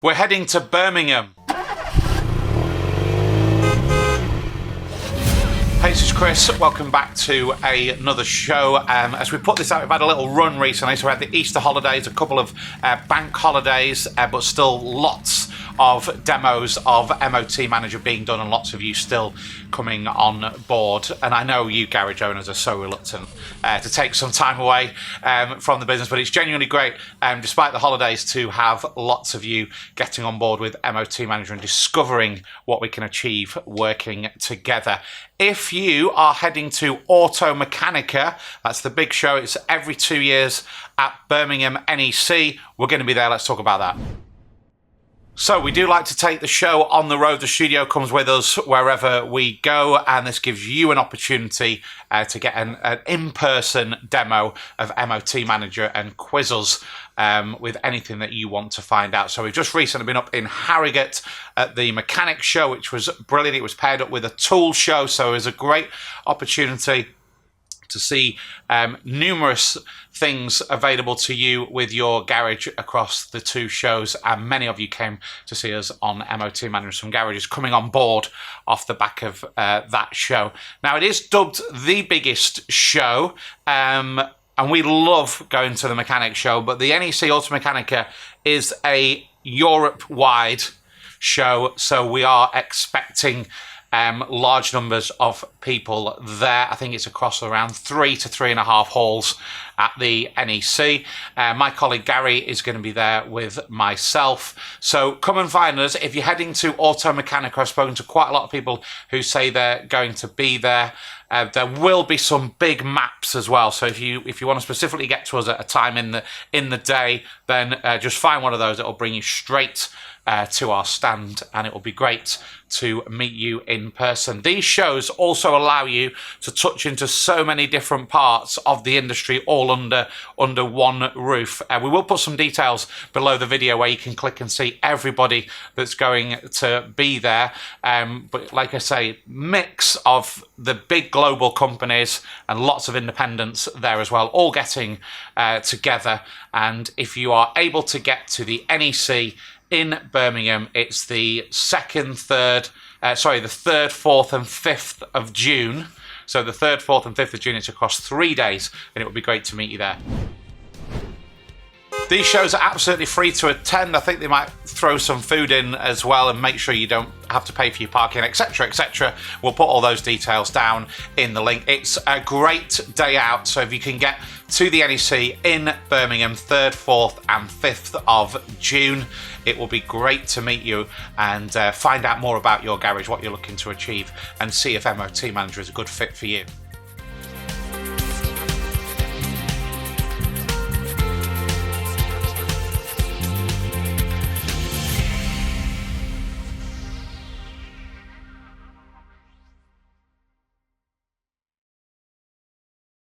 We're heading to Birmingham. Hey, this is Chris. Welcome back to another show. As we put this out, we've had a little run recently. So we had the Easter holidays, a couple of bank holidays, but still lots of demos of MOT Manager being done and lots of you still coming on board. And I know you garage owners are so reluctant to take some time away from the business, but it's genuinely great, despite the holidays, to have lots of you getting on board with MOT Manager and discovering what we can achieve working together. If you are heading to Automechanika, that's the big show, it's every 2 years at Birmingham NEC. We're going to be there. Let's talk about that. So we do like to take the show on the road. The studio comes with us wherever we go, and this gives you an opportunity to get an in-person demo of MOT Manager and quiz us with anything that you want to find out. So we've just recently been up in Harrogate at the Mechanic Show, which was brilliant. It was paired up with a tool show, so it was a great opportunity to see numerous things available to you with your garage across the two shows, and many of you came to see us on MOT Manager. Some garages coming on board off the back of that show. Now, it is dubbed the biggest show, and we love going to the Mechanic Show, but the NEC Automechanika is a Europe-wide show, so we are expecting large numbers of people there. I think it's across around 3 to 3.5 halls at the NEC. My colleague Gary is going to be there with myself. So come and find us. If you're heading to Automechanika, I've spoken to quite a lot of people who say they're going to be there. There will be some big maps as well. So if you want to specifically get to us at a time in the day, then just find one of those. It'll bring you straight to our stand, and it will be great to meet you in person. These shows also allow you to touch into so many different parts of the industry all under one roof. We will put some details below the video where you can click and see everybody that's going to be there. But like I say, mix of the big global companies and lots of independents there as well, all getting together. And if you are able to get to the NEC in Birmingham, it's the 3rd, 4th and 5th of June. So the 3rd, 4th and 5th of June, it's across 3 days, and it would be great to meet you there. These shows are absolutely free to attend. I think they might throw some food in as well and make sure you don't have to pay for your parking, etc, etc. We'll put all those details down in the link. It's a great day out, so if you can get to the NEC in Birmingham 3rd, 4th and 5th of June, it will be great to meet you and find out more about your garage, what you're looking to achieve, and see if MOT Manager is a good fit for you.